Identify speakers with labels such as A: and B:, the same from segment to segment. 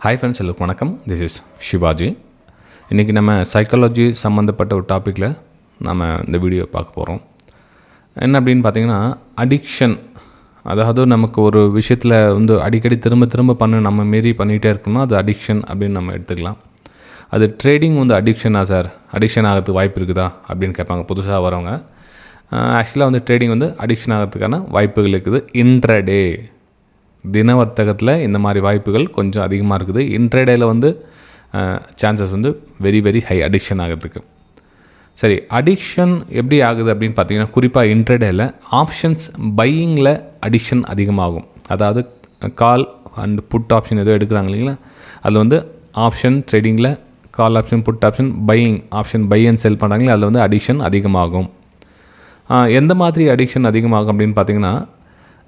A: Hi friends, எல்லாருக்கும் வணக்கம். This is Shivaji. இன்றைக்கி நம்ம சைக்காலஜி சம்மந்தப்பட்ட ஒரு டாப்பிக்கில் நம்ம இந்த வீடியோ பார்க்க போகிறோம். என்ன அப்படின்னு பார்த்தீங்கன்னா, அடிக்ஷன். அதாவது நமக்கு ஒரு விஷயத்தில் அடிக்கடி திரும்ப நம்ம மீறி பண்ணிகிட்டே இருக்கணும்னா அது அடிக்ஷன் அப்படின்னு நம்ம எடுத்துக்கலாம். அது ட்ரேடிங் அடிக்ஷனா சார், அடிக்ஷன் ஆகிறதுக்கு வாய்ப்பு இருக்குதா அப்படின்னு கேட்பாங்க புதுசாக வரவங்க. ஆக்சுவலாக ட்ரேடிங் அடிக்ஷன் ஆகிறதுக்கான வாய்ப்புகள் இருக்குது. இன்ட்ராடே தின வர்த்தகத்தில் இந்த மாதிரி வாய்ப்புகள் கொஞ்சம் அதிகமாக இருக்குது. இன்ட்ரேடேயில் chances very very high addiction ஆகிறதுக்கு. சரி, அடிக்ஷன் எப்படி ஆகுது அப்படின்னு பார்த்தீங்கன்னா, குறிப்பாக இன்ட்ரேடேயில் ஆப்ஷன்ஸ் பையிங்கில் அடிக்ஷன் அதிகமாகும். அதாவது கால் அண்ட் புட் ஆப்ஷன் ஏதோ எடுக்கிறாங்க இல்லைங்களா, அதில் ஆப்ஷன் ட்ரேடிங்கில் call option put option buying option buy and sell பண்ணுறாங்களே, அதில் அடிக்ஷன் அதிகமாகும். எந்த மாதிரி அடிக்ஷன் அதிகமாகும் அப்படின்னு பார்த்தீங்கன்னா,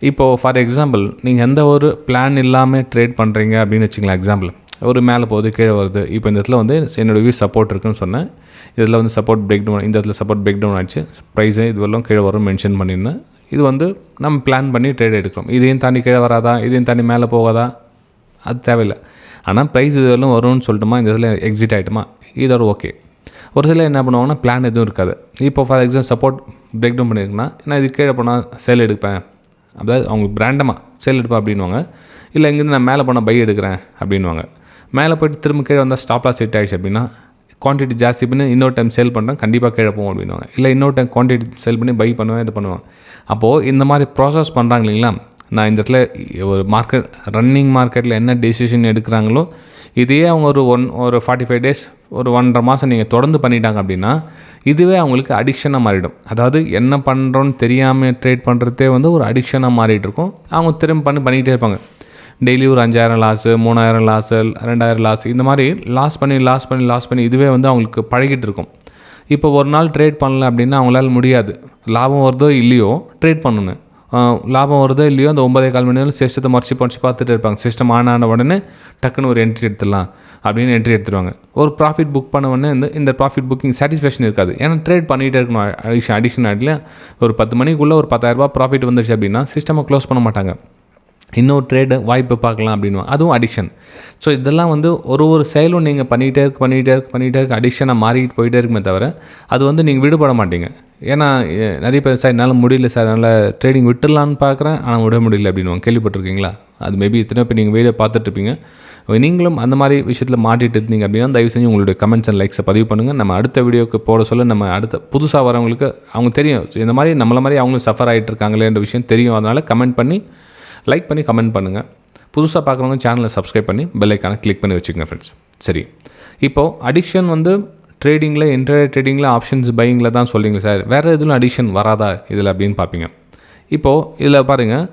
A: இப்போது ஃபார் எக்ஸாம்பிள் நீங்கள் எந்த ஒரு பிளான் இல்லாமல் ட்ரேட் பண்ணுறீங்க அப்படின்னு வச்சுக்கலாம். எக்ஸாம்பிள், ஒரு மேலே போகுது கீழே வருது. இப்போ இந்த இடத்துல என்னோடய வியூ சப்போர்ட் இருக்குன்னு சொன்னேன். இதில் சப்போர்ட் பிரேக் டவுன், இந்த இடத்துல சப்போர்ட் பிரேக் டவுன் ஆச்சு, ப்ரைஸே இதுவெல்லாம் கீழே வரும் மென்ஷன் பண்ணியிருந்தேன். இது நம்ம பிளான் பண்ணி ட்ரேட் எடுக்கிறோம். இதையும் தாண்டி கீழே வராதா, இதையும் தாண்டி மேலே போகாதா, அது தேவையில்லை. ஆனால் ப்ரைஸ் இதுவெல்லாம் வரும்னு சொல்லிட்டுமா இந்த இதில் எக்ஸிட் ஆகிட்டுமா, இதோட ஓகே. ஒரு சில என்ன பண்ணுவாங்கன்னா, பிளான் எதுவும் இருக்காது. இப்போ for example support break down பண்ணியிருக்குன்னா, நான் இது கீழே போனால் சேல் எடுப்பேன், அதாவது அவங்க பிராண்டமாக சேல் எடுப்பேன் அப்படின்வாங்க. இல்லை இங்கேருந்து நான் மேலே போனால் பை எடுக்கிறேன் அப்படின்வாங்க. மேலே போய்ட்டு திரும்ப கீழே வந்தால் ஸ்டாப் லாஸ் ஹிட் ஆகிடுச்சு அப்படின்னா, குவான்டிட்டி ஜாஸ்தி பண்ணி இன்னொரு டைம் சேல் பண்ணுறேன், கண்டிப்பாக கீழே போகும் அப்படின்வாங்க. இல்லை இன்னொரு டைம் குவான்டிட்டி சேல் பண்ணி பை பண்ணுவேன், இது பண்ணுவாங்க. அப்போது இந்த மாதிரி ப்ராசஸ் பண்ணுறாங்க இல்லைங்களா. நான் இந்த இடத்துல ஒரு மார்க்கெட் ரன்னிங் மார்க்கெட்டில் என்ன டெசிஷன் எடுக்கிறாங்களோ இதையே அவங்க ஒரு 45 days ஒரு 1.5 மாதம் நீங்கள் தொடர்ந்து பண்ணிட்டாங்க அப்படின்னா, இதுவே அவங்களுக்கு அடிக்ஷனாக மாறிடும். அதாவது என்ன பண்ணுறோன்னு தெரியாமல் ட்ரேட் பண்ணுறதே ஒரு அடிக்ஷனாக மாறிட்டு இருக்கும். அவங்க திரும்ப பண்ணிகிட்டே இருப்பாங்க. டெய்லி ஒரு 5,000 லாஸு, 3,000 லாஸு, 2,000 லாஸ், இந்த மாதிரி லாஸ் பண்ணி இதுவே அவங்களுக்கு பழகிட்டு இருக்கும். இப்போ ஒரு நாள் ட்ரேட் பண்ணல அப்படின்னா அவங்களால முடியாது. லாபம் வருதோ இல்லையோ ட்ரேட் பண்ணணும். லாபம் வருதோ இல்லையோ அந்த 9.25 மணி நேரம் சிஸ்டத்தை மறைச்சி பார்த்துட்டு இருப்பாங்க. சிஸ்டம் ஆன உடனே டக்குன்னு ஒரு என்ட்ரி எடுத்துடலாம் அப்படின்னு என்ட்ரி எடுத்துருவாங்க. ஒரு ப்ராஃபிட் புக் பண்ண உடனே இந்த ப்ராஃபிட் புக்கிங் சாட்டிஸ்ஃபேக்ஷன் இருக்காது. ஏன்னா ட்ரேட் பண்ணிகிட்டே இருக்கணும். அடிஷன் ஆகிடல ஒரு 10 மணிக்குள்ளே ஒரு 10,000 ப்ராஃபிட் வந்துருச்சு அப்படின்னா சிஸ்டமை க்ளோஸ் பண்ண மாட்டாங்க. இன்னொரு ட்ரேடு வாய்ப்பு பார்க்கலாம் அப்படின்வாங்க. அதுவும் அடிக்ஷன். ஸோ இதெல்லாம் ஒரு செயலும் நீங்கள் பண்ணிகிட்டே இருக்க அடிக்ஷனாக மாறிட்டு போயிட்டே இருக்குமே தவிர அது நீங்கள் விடுபட மாட்டீங்க. ஏன்னா நிறைய பேர் சார் என்னால் முடியல சார், என்னால் ட்ரேடிங் விட்டுடலான்னு பார்க்குறேன் ஆனால் விட முடியல அப்படின்வாங்க. கேள்விப்பட்டிருக்கீங்களா? அது மேபி இத்தனை பேர் நீங்கள் வீடியோ பார்த்துட்ருப்பீங்க. நீங்களும் அந்த மாதிரி விஷயத்தில் மாட்டிகிட்டு இருந்தீங்க அப்படின்னா தயவு செஞ்சு உங்களுடைய கமெண்ட்ஸ் அண்ட் லைக்ஸை பதிவு பண்ணுங்கள். நம்ம அடுத்த வீடியோக்கு போட சொல்ல நம்ம அடுத்த புதுசாக வரவங்களுக்கு அவங்க தெரியும் இந்த மாதிரி நம்மள மாதிரி அவங்களும் சஃபர் ஆகிட்டு இருக்காங்களேன்ற விஷயம் தெரியும். அதனால் கமெண்ட் பண்ணி லைக் பண்ணி கமெண்ட் பண்ணுங்கள். புதுசாக பார்க்குறவங்க சேனலை சப்ஸ்கிரைப் பண்ணி பெல் ஐக்கானை கிளிக் பண்ணி வச்சுக்கோங்க ஃப்ரெண்ட்ஸ். சரி, இப்போது அடிக்ஷன் ட்ரேடிங்கில் இன்ட்ராடே ட்ரேடிங்கில் ஆப்ஷன்ஸ் பையிங்கில் தான் சொல்லிங்க சார், வேறு எதுவும் அடிக்ஷன் வராதா இதில் அப்படின்னு பார்ப்பீங்க. இப்போது இதில் பாருங்கள்,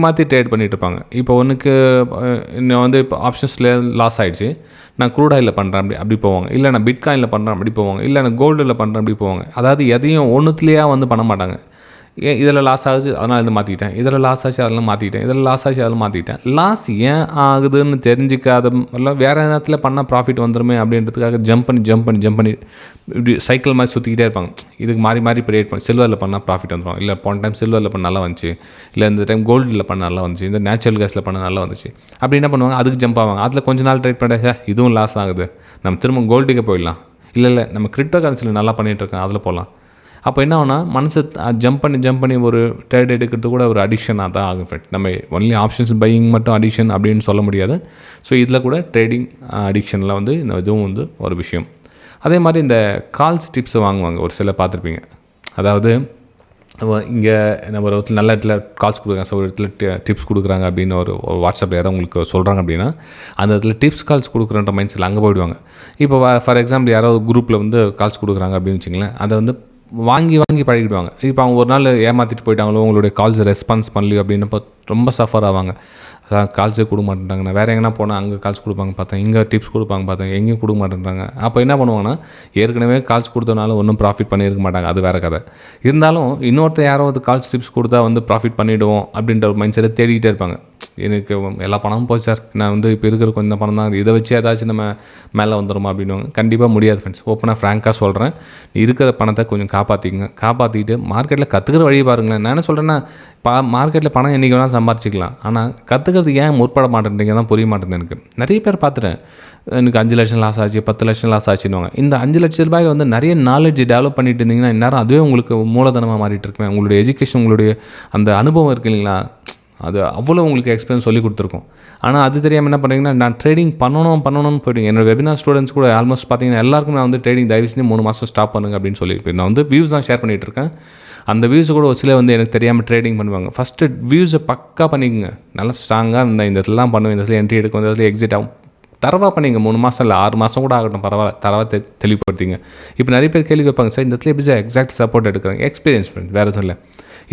A: மாற்றி ட்ரேட் பண்ணிகிட்டு இருப்பாங்க. இப்போ ஒன்றுக்கு இன்னும் இப்போ ஆப்ஷன்ஸில் லாஸ் ஆகிடுச்சு, நான் க்ரூட் ஆயிலில் பண்ணுறேன் அப்படி போவாங்க. இல்லை நான் பிட்காயினில் பண்ணுறேன் அப்படி போவாங்க. இல்லை நான் கோல்டில் பண்ணுறேன் அப்படி போவாங்க. அதாவது எதையும் ஒன்றுத்துலேயே பண்ண மாட்டாங்க. இதில் லாஸ் ஆகுது அதனால் இது மாற்றிக்கிட்டேன், இதில் லாஸ் ஆச்சு அதெல்லாம் மாற்றிக்கிட்டேன், இதில் லாஸ் ஆச்சு அதெல்லாம் மாற்றிக்கிட்டேன். லாஸ் ஏன் ஆகுதுன்னு தெரிஞ்சிக்காத இல்லை வேறு நேரத்தில் பண்ணால் ப்ராஃபிட் வந்துடுமே அப்படின்றதுக்காக ஜம்ப் பண்ணி இப்படி சைக்கிள் மாதிரி சுற்றிக்கிட்டே இருப்பாங்க. இதுக்கு மாறி ப்ரேட் பண்ணி சில்வரில் பண்ணால் ப்ராஃபிட் வந்துடும், இல்லை போன டைம் சில்வரில் பண்ண நல்லா வந்துச்சு, இல்லை இந்த டைம் கோல்டில் பண்ண நல்லா வந்துச்சு, இந்த நேச்சுரல் கேஸில் பண்ண நல்லா வந்துச்சு அப்படி என்ன பண்ணுவாங்க, அதுக்கு ஜம்ப் ஆவாங்க. அதில் கொஞ்ச நாள் ட்ரேட் பண்ண இதுவும் லாஸ் ஆகுது, நம்ம திரும்ப கோல்டுக்கே போயிடலாம், இல்லை நம்ம கிரிப்டோ கரன்சியில் நல்லா பண்ணிகிட்ருக்கேன் அதில் போகலாம். அப்போ என்ன ஆகுனா மனசு ஜம்ப் பண்ணி ஒரு ட்ரேட் எடுக்கிறது கூட ஒரு அடிக்ஷனாக தான் ஆகும் ஃப்ரெண்ட். நம்ம ஒன்லி ஆப்ஷன்ஸ் பையிங் மட்டும் அடிக்ஷன் அப்படின்னு சொல்ல முடியாது. ஸோ இதில் கூட ட்ரேடிங் அடிக்ஷனில் இந்த இதுவும் ஒரு விஷயம். அதே மாதிரி இந்த கால்ஸ் டிப்ஸ் வாங்குவாங்க ஒரு சில பார்த்துருப்பீங்க. அதாவது இங்கே நம்ம ஒரு இடத்துல நல்ல இடத்துல கால்ஸ் கொடுக்குறாங்க, ஸோ ஒரு இடத்துல டிப்ஸ் கொடுக்குறாங்க அப்படின்னு ஒரு வாட்ஸ்அப்பில் யாராவது உங்களுக்கு சொல்கிறாங்க அப்படின்னா அந்த இடத்துல டிப்ஸ் கால்ஸ் கொடுக்குறன்ற மைண்ட் செட்டில் அங்கே போயிடுவாங்க. இப்போ ஃபார் எக்ஸாம்பிள் யாராவது குரூப்பில் கால்ஸ் கொடுக்குறாங்க அப்படின்னு வச்சுங்களேன், அதை வாங்கி பழகிடுவாங்க. இப்போ அவங்க ஒரு நாள் ஏமாற்றிட்டு போயிட்டாங்களோ, உங்களுடைய கால்ஸ் ரெஸ்பான்ஸ் பண்ணலையோ அப்படின்னப்போ ரொம்ப சஃபர் ஆவாங்க. கால்ஸே கொடுக்க மாட்டேன்றாங்க. நான் வேறு எங்கன்னா போனால் அங்கே கால்ஸ் கொடுப்பாங்க பார்த்தேன், இங்கே டிப்ஸ் கொடுப்பாங்க பார்த்தேன், எங்கேயும் கொடுக்க மாட்டேன்றாங்க. அப்போ என்ன பண்ணுவாங்கன்னா, ஏற்கனவே கால்ஸ் கொடுத்தனால ஒன்றும் ப்ராஃபிட் பண்ணியிருக்க மாட்டாங்க, அது வேறு கதை. இருந்தாலும் இன்னொருத்தர் யாராவது கால்ஸ் டிப்ஸ் கொடுத்தா ப்ராஃபிட் பண்ணிவிடுவோம் அப்படின்ற ஒரு மைண்ட் செட்டை தேடிக்கிட்டே இருப்பாங்க. எனக்கு எல்லா பணமும் போச்சு சார், நான் இப்போ இருக்கிற கொஞ்சம் பணம் தான், இதை வச்சு ஏதாச்சும் நம்ம மேலே வந்துடுமா அப்படின்வாங்க. கண்டிப்பாக முடியாது ஃப்ரெண்ட்ஸ். ஓப்பனாக ஃப்ராங்காக சொல்கிறேன், இருக்கிற பணத்தை கொஞ்சம் காப்பாற்றிக்கிட்டு மார்க்கெட்டில் கற்றுக்கிற வழி பாருங்களேன். நான் என்ன சொல்கிறேன்னா, மார்க்கெட்டில் பணம் என்றைக்கு வேணால் சம்பாரிச்சிக்கலாம், ஆனால் கற்றுக்கிற கற்றுக்கிறதுக்கு ஏன் முற்பட மாட்டேன்றீங்க தான் புரிய மாட்டேங்குது எனக்கு. நிறைய பேர் பார்த்துட்டேன், எனக்கு 5 லட்சம் லாஸ் ஆச்சு, 10 லட்சம் லாஸ் ஆச்சுன்னுவாங்க. இந்த 5 லட்ச ரூபாயில் வந்து நிறைய நாலேஜ் டெவலப் பண்ணிட்டு இருந்தீங்கன்னா இந்நேரம் அதுவே உங்களுக்கு மூலதனமாக மாறிட்டு இருக்குமே. உங்களுடைய எஜுகேஷன், உங்களுடைய அந்த அனுபவம் இருக்குது இல்லைங்களா, அது அவ்வளோ உங்களுக்கு எக்ஸ்பீரியன்ஸ் சொல்லி கொடுத்துருக்கோம். ஆனால் அது தெரியாமல் என்ன பண்ணுறீங்கன்னா, நான் ட்ரேடிங் பண்ணணும்னு போய்ட்டு என்னோட வெபினார் ஸ்டூடெண்ட்ஸ் கூட ஆல்மோஸ்ட் பார்த்தீங்கன்னா எல்லாருக்கும் நான் வந்து ட்ரேடிங் தயவு செஞ்சு 3 மாதம் ஸ்டாப் பண்ணுங்க அப்படின்னு சொல்லியிருப்பேன். நான் வந்து வியூஸ் தான் ஷேர் பண்ணிகிட்டு இருக்கேன். அந்த வியூஸை கூட ஒரு சில வந்து எனக்கு தெரியாமல் ட்ரேடிங் பண்ணுவாங்க. ஃபஸ்ட்டு வியூஸை பக்கா பண்ணிக்கோங்க. நல்லா ஸ்ட்ராங்காக இந்த இடத்துலலாம் பண்ணுவேன், இந்த இடத்துல என்ட்ரி எடுக்கும், இந்த இடத்துல எக்ஸிட் ஆகும், தரவாக பண்ணிங்க. 3 மாதம் இல்லை 6 மாதம் கூட ஆகட்டும், பரவாயில்ல, தரவாக தெளிவுபடுத்திங்க. இப்போ நிறைய பேர் கேள்வி வைப்பாங்க, சார் இந்த இடத்துல எப்படி சார் எக்ஸாக்ட் சப்போர்ட் எடுக்கிறாங்க? எக்ஸ்பீரியன்ஸ் ஃப்ரெண்ட், வேறு எதுவும் இல்லை.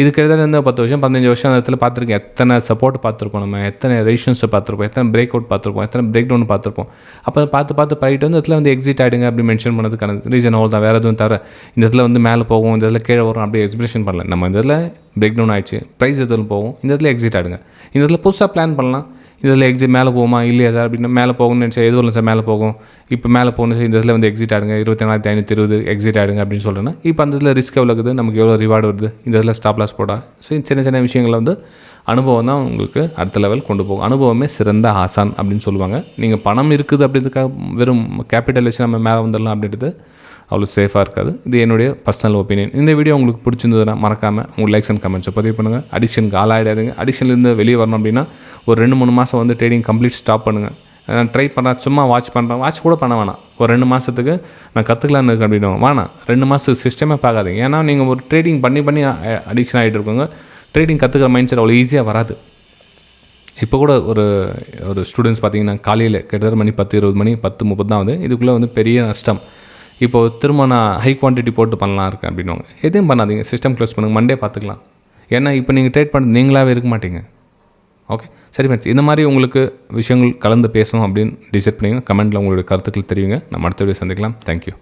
A: இதுக்கு கிட்டத்தட்ட வந்து 10 வருஷம் 15 வருஷம் அந்த இடத்துல பார்த்துருக்கேன். எத்தனை சப்போர்ட் பார்த்துருப்போம், நம்ம எத்தனை ரேஷன்ஸை பார்த்துருப்போம், எத்தனை பிரேக் அவுட் பார்த்துருப்போம், எத்தனை பிரேக் டவுன் பார்த்துருப்போம். அப்போ பார்த்து பழகிட்டு வந்து இடத்துல வந்து எக்ஸிட் ஆகிடுங்க அப்படி மென்ஷன் பண்ணதுக்கான ரீசன் அவ்வளோ தான், வேறு எதுவும் தவிர இந்த இடத்துல வந்து மேலே போகும், இந்த இடத்துல கீழே வரும் அப்படி எக்ஸ்பிரஷன் பண்ணல. நம்ம இந்த இடத்துல பிரேக் டவுன் ஆகிடுச்சு, ப்ரைஸ் எதுவும் போகும், இந்த இடத்துல எக்ஸிட் ஆகிடுங்க. இந்த இடத்துல புதுசாக பிளான் பண்ணலாம், இதில் எக்ஸிட் மேலே போகுமா இல்லையா சார் அப்படின்னா, மேலே போகணும்னு நினச்சா எதுவும் இல்லை சார் மேலே போகும், இப்போ மேலே போகணும் சார், இந்த இதில் வந்து எக்ஸிட் ஆகிடுங்க 24,520 எக்ஸிட் ஆகிடுங்க அப்படின்னு சொல்கிறேன்னா, இப்போ அந்த இதில் ரிஸ்க் எவ்வளோ இருக்குது, நமக்கு எவ்வளோ ரிவார்டு வருது, இந்த இதில் ஸ்டாப் லாஸ் போடா. ஸோ சின்ன விஷயங்களை வந்து அனுபவம் தான் உங்களுக்கு அடுத்த லெவல் கொண்டு போகும். அனுபவமே சிறந்த ஆசான் அப்படின்னு சொல்லுவாங்க. நீங்கள் பணம் இருக்குது அப்படின்றதுக்காக வெறும் கேபிட்டல் வச்சு நம்ம மேலே வந்துடலாம் அப்படின்றது அவ்வளோ சேஃபாக இருக்காது. இது என்னுடைய பர்சனல் ஒப்பீனியன். இந்த வீடியோ உங்களுக்கு பிடிச்சிருந்ததுன்னா மறக்காமல் உங்கள் லைக்ஸ் அண்ட் கமெண்ட்ஸை பதிவு பண்ணுங்கள். அடிக்ஷனுக்கு ஆளாயிடாதுங்க. அடிக்ஷன்லேருந்து வெளியே வரணும் அப்படின்னா ஒரு 2-3 மாதம் வந்து ட்ரேடிங் கம்ப்ளீட் ஸ்டாப் பண்ணுங்கள். நான் ட்ரை பண்ணுறேன், சும்மா வாட்ச் கூட பண்ண வேணாம். ஒரு 2 மாதத்துக்கு நான் கற்றுக்கலான்னு இருக்கு அப்படின்னு வேணாம். 2 மாதத்துக்கு சிஸ்டமே பார்க்காதீங்க. ஏன்னா நீங்கள் ஒரு ட்ரேடிங் பண்ணி அடிக்ஷன் ஆகிட்டு இருக்கோங்க. ட்ரேடிங் கற்றுக்கிற மைண்ட் செட் அவ்வளோ ஈஸியாக வராது. இப்போ கூட ஒரு ஸ்டூடெண்ட்ஸ் பார்த்தீங்கன்னா காலையில் கிட்டத்தட்ட மணி 10-20 மணி 10-30 தான் வந்து இதுக்குள்ளே வந்து பெரிய நஷ்டம். இப்போது திரும்ப நான் ஹை குவான்டிட்டி போட்டு பண்ணலாம் இருக்கேன் அப்படின்னுவாங்க. எதையும் பண்ணாதீங்க, சிஸ்டம் க்ளோஸ் பண்ணுங்கள், மண்டே பார்த்துக்கலாம். ஏன்னா இப்போ நீங்கள் ட்ரேட் பண்ண நீங்களாகவே இருக்க மாட்டீங்க. ஓகே, சரி ஃப்ரெண்ட்ஸ், இந்த மாதிரி உங்களுக்கு விஷயங்கள் கலந்து பேசணும் அப்படின்னு டிசைட் பண்ணிங்கன்னா கமெண்ட்டில் உங்களுடைய கருத்துக்கள் தெரியுங்க. நம்ம அடுத்த வீடியோ சந்திக்கலாம். தேங்க்யூ.